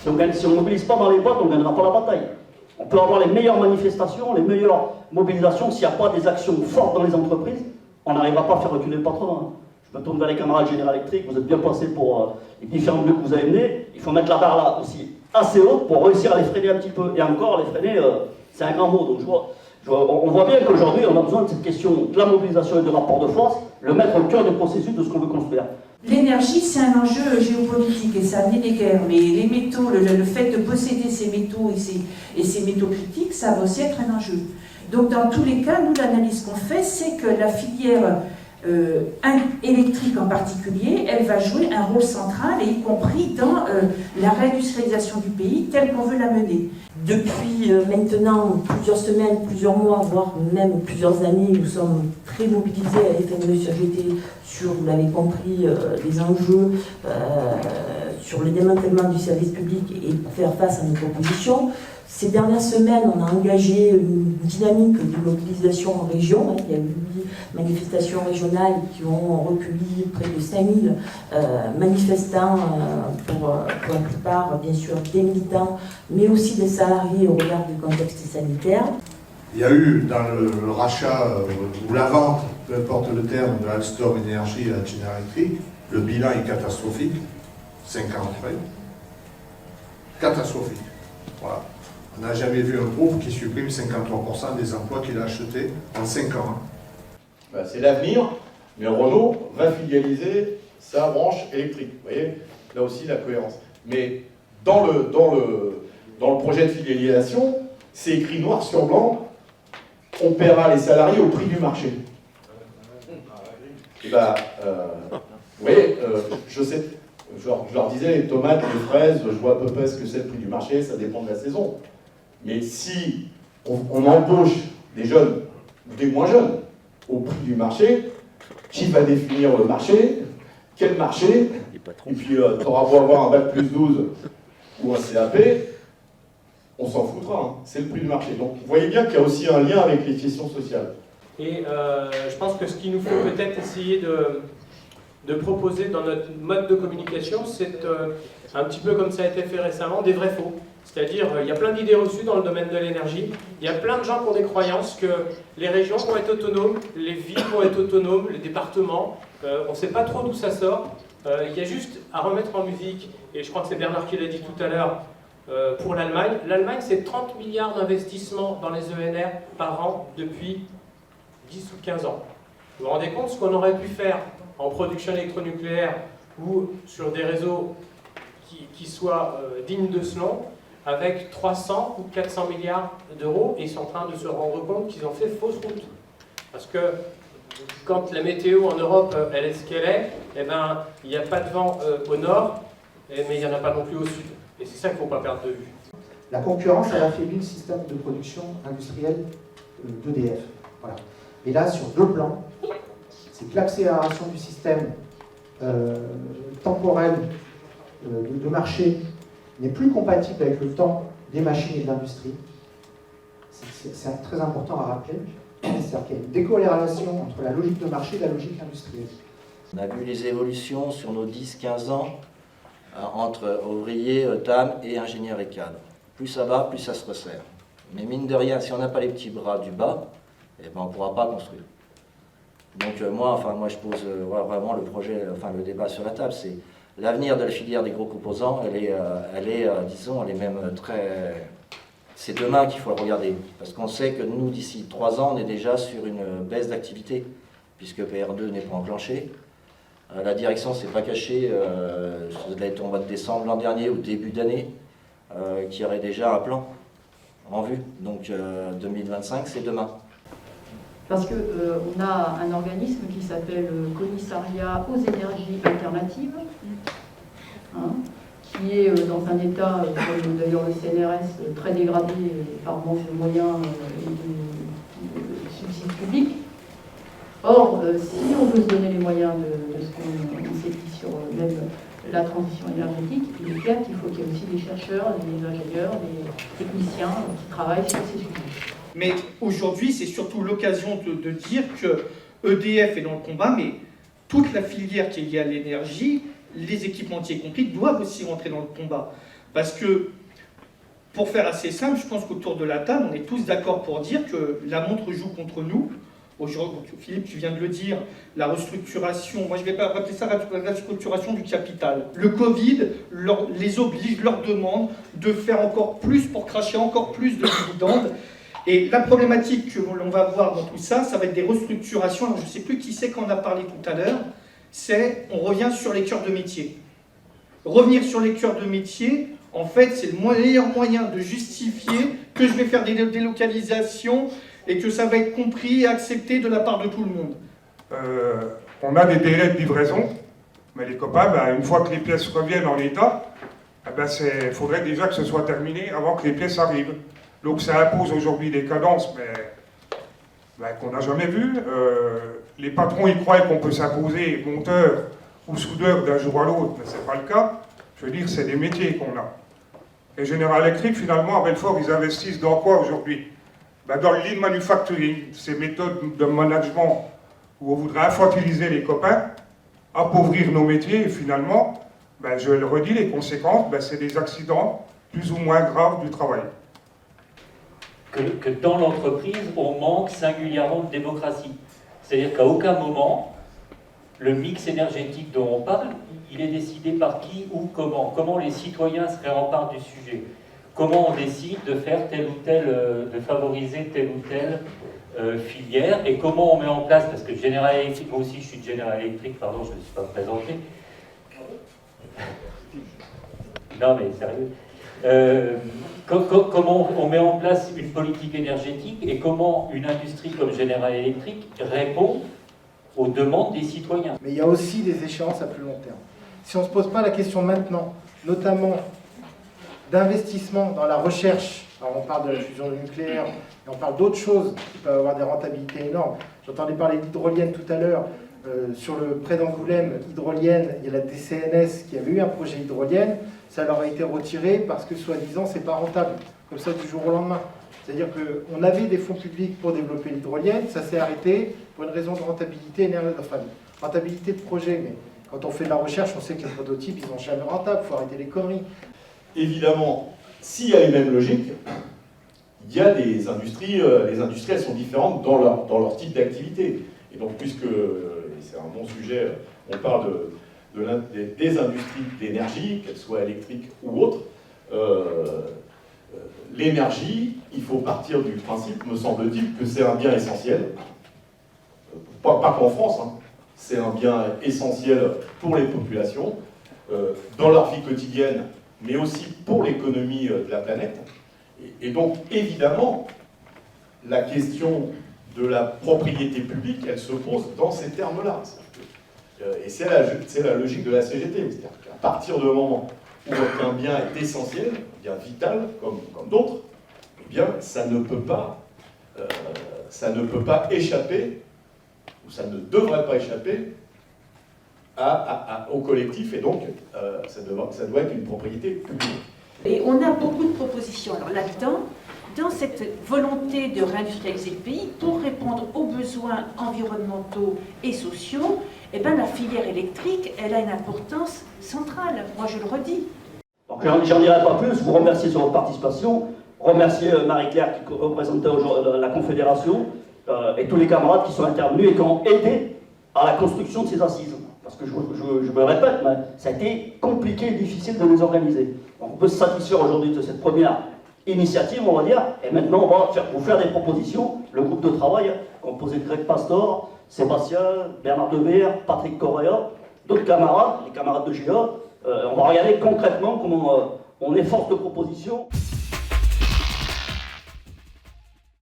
Si on ne mobilise pas dans les boîtes, on ne gagnera pas la bataille. On peut avoir les meilleures manifestations, les meilleures mobilisations, s'il n'y a pas des actions fortes dans les entreprises, on n'arrivera pas à faire reculer le patron. Je me tourne vers les camarades Général Electric, vous êtes bien placés pour les différents lieux que vous avez menés. Il faut mettre la barre là aussi assez haute pour réussir à les freiner un petit peu. Et encore, les freiner, c'est un grand mot. Donc on voit bien qu'aujourd'hui, on a besoin de cette question de la mobilisation et du rapport de force, le mettre au cœur du processus de ce qu'on veut construire. L'énergie, c'est un enjeu géopolitique et ça a amené des guerres, mais les métaux, le fait de posséder ces métaux et ces métaux critiques, ça va aussi être un enjeu. Donc dans tous les cas, nous, l'analyse qu'on fait, c'est que la filière électrique en particulier, elle va jouer un rôle central, et y compris dans la réindustrialisation du pays telle qu'on veut la mener. Depuis maintenant plusieurs semaines, plusieurs mois, voire même plusieurs années, nous sommes très mobilisés à l'FNE-CGT sur, vous l'avez compris, les enjeux, sur le démantèlement du service public et pour faire face à nos propositions. Ces dernières semaines, on a engagé une dynamique de mobilisation en région. Il y a eu 8 manifestations régionales qui ont recueilli près de 5000 manifestants, pour la plupart, bien sûr, des militants, mais aussi des salariés au regard du contexte sanitaire. Il y a eu dans le rachat ou la vente, peu importe le terme, de Alstom Énergie à General Electric, le bilan est catastrophique, 5 ans après. Catastrophique. Voilà. On n'a jamais vu un groupe qui supprime 53% des emplois qu'il a achetés en 5 ans. Ben, c'est l'avenir, mais Renault va filialiser sa branche électrique. Vous voyez, là aussi la cohérence. Mais dans le projet de filialisation, c'est écrit noir sur blanc, on paiera les salariés au prix du marché. Et ben, vous voyez, je sais, je leur disais, les tomates, les fraises, je vois à peu près ce que c'est le prix du marché, ça dépend de la saison. Mais si on embauche des jeunes, ou des moins jeunes, au prix du marché, qui va définir le marché? Quel marché? Et puis, tu auras beau avoir un bac plus 12 ou un CAP, on s'en foutra, hein. C'est le prix du marché. Donc, vous voyez bien qu'il y a aussi un lien avec les questions sociales. Et je pense que ce qu'il nous faut peut-être essayer de proposer dans notre mode de communication, c'est un petit peu comme ça a été fait récemment, des vrais faux. C'est-à-dire, il y a plein d'idées reçues dans le domaine de l'énergie, il y a plein de gens qui ont des croyances que les régions vont être autonomes, les villes vont être autonomes, les départements, on ne sait pas trop d'où ça sort. Il y a juste à remettre en musique, et je crois que c'est Bernard qui l'a dit tout à l'heure, pour l'Allemagne. L'Allemagne, c'est 30 milliards d'investissements dans les ENR par an depuis 10 ou 15 ans. Vous vous rendez compte ce qu'on aurait pu faire en production électronucléaire ou sur des réseaux qui soient dignes de ce nom, avec 300 ou 400 milliards d'euros, et ils sont en train de se rendre compte qu'ils ont fait fausse route. Parce que quand la météo en Europe, elle est ce qu'elle est, eh ben, il n'y a pas de vent au nord, mais il n'y en a pas non plus au sud. Et c'est ça qu'il ne faut pas perdre de vue. La concurrence, elle affaiblit le système de production industrielle d'EDF. Voilà. Et là, sur 2 plans, c'est que l'accélération du système temporel de marché n'est plus compatible avec le temps des machines et de l'industrie. C'est très important à rappeler. C'est-à-dire qu'il y a une décorrélation entre la logique de marché et la logique industrielle. On a vu les évolutions sur nos 10-15 ans entre ouvriers, TAM et ingénieurs et cadres. Plus ça va, plus ça se resserre. Mais mine de rien, si on n'a pas les petits bras du bas, eh ben, on ne pourra pas construire. Donc moi je pose vraiment le projet, le débat sur la table, c'est l'avenir de la filière des gros composants, elle est même très... C'est demain qu'il faut le regarder, parce qu'on sait que nous, d'ici 3 ans, on est déjà sur une baisse d'activité, puisque PR2 n'est pas enclenché. La direction ne s'est pas cachée, ça devait être au mois de décembre l'an dernier, ou début d'année, qu'il y aurait déjà un plan en vue. Donc 2025, c'est demain. Parce qu'on a un organisme qui s'appelle le Commissariat aux énergies alternatives, hein, qui est dans un état, comme d'ailleurs le CNRS, très dégradé par manque de moyens et de subsides publics. Or, si on veut se donner les moyens de ce qu'on s'est dit sur même la transition énergétique, il est clair qu'il faut qu'il y ait aussi des chercheurs, des ingénieurs, des techniciens qui travaillent sur ces sujets. Mais aujourd'hui, c'est surtout l'occasion de dire que EDF est dans le combat, mais toute la filière qui est liée à l'énergie, les équipementiers compris, doivent aussi rentrer dans le combat. Parce que, pour faire assez simple, je pense qu'autour de la table, on est tous d'accord pour dire que la montre joue contre nous. Aujourd'hui, Philippe, tu viens de le dire, la restructuration, moi je ne vais pas appeler ça la restructuration du capital. Le Covid les oblige, leur demande de faire encore plus pour cracher encore plus de dividendes. Et la problématique que l'on va voir dans tout ça, ça va être des restructurations. Alors, je ne sais plus qui c'est qu'on a parlé tout à l'heure, c'est on revient sur les cœurs de métier. Revenir sur les cœurs de métier, en fait, c'est le meilleur moyen de justifier que je vais faire des délocalisations et que ça va être compris et accepté de la part de tout le monde. On a des délais de livraison, mais les copains, une fois que les pièces reviennent en état, il faudrait déjà que ce soit terminé avant que les pièces arrivent. Donc ça impose aujourd'hui des cadences qu'on n'a jamais vues. Les patrons y croient qu'on peut s'imposer monteur ou soudeur d'un jour à l'autre, mais ce n'est pas le cas. Je veux dire, c'est des métiers qu'on a. Et General Electric, finalement, à Belfort, ils investissent dans quoi aujourd'hui? Dans le lean manufacturing, ces méthodes de management où on voudrait infantiliser les copains, appauvrir nos métiers, et finalement, je le redis, les conséquences, c'est des accidents plus ou moins graves du travail. Que dans l'entreprise, on manque singulièrement de démocratie. C'est-à-dire qu'à aucun moment, le mix énergétique dont on parle, il est décidé par qui ou comment. Comment les citoyens se réemparent du sujet. Comment on décide de faire telle ou telle, de favoriser telle ou telle filière, et comment on met en place, parce que General Electric, moi aussi je suis de General Electric, pardon, je ne me suis pas présenté. Non mais sérieux. Comment on met en place une politique énergétique et comment une industrie comme General Electric répond aux demandes des citoyens. Mais il y a aussi des échéances à plus long terme. Si on ne se pose pas la question maintenant, notamment d'investissement dans la recherche, alors on parle de la fusion nucléaire, et on parle d'autres choses qui peuvent avoir des rentabilités énormes. J'entendais parler d'hydrolienne tout à l'heure, sur le près d'Angoulême, hydrolienne, il y a la DCNS qui avait eu un projet hydrolienne, ça leur a été retiré parce que soi-disant c'est pas rentable, comme ça du jour au lendemain. C'est-à-dire qu'on avait des fonds publics pour développer l'hydrolienne, ça s'est arrêté pour une raison de rentabilité énergétique, enfin, rentabilité de projet, mais quand on fait de la recherche, on sait que les prototypes, ils sont jamais rentables, il faut arrêter les conneries. Évidemment, s'il y a les mêmes logiques, il y a des industries, les industries elles sont différentes dans leur type d'activité. Et donc, puisque, et c'est un bon sujet, on parle des industries d'énergie, qu'elles soient électriques ou autres, l'énergie, il faut partir du principe, me semble-t-il, que c'est un bien essentiel, pas qu'en France, hein. C'est un bien essentiel pour les populations, dans leur vie quotidienne, mais aussi pour l'économie de la planète. Et donc, évidemment, la question de la propriété publique, elle se pose dans ces termes-là. Et c'est la logique de la CGT. C'est-à-dire qu'à partir du moment où un bien est essentiel, un bien vital, comme d'autres, eh bien, ça ne peut pas échapper, ou ça ne devrait pas échapper au collectif, et donc ça doit être une propriété publique. Et on a beaucoup de propositions. Alors là-dedans, dans cette volonté de réindustrialiser le pays, pour répondre aux besoins environnementaux et sociaux, eh ben, la filière électrique, elle a une importance centrale. Moi, je le redis. Donc, j'en dirai pas plus. Vous remercier sur votre participation. Remercier Marie-Claire qui représentait la Confédération et tous les camarades qui sont intervenus et qui ont aidé à la construction de ces assises. Parce que je me répète, mais ça a été compliqué et difficile de les organiser. Donc, on peut se satisfaire aujourd'hui de cette première initiative, on va dire, et maintenant on va vous faire des propositions. Le groupe de travail, composé de Greg Pastor, Sébastien, Bernard Dever, Patrick Correa, d'autres camarades, les camarades de GIA, on va regarder concrètement comment on est force de proposition.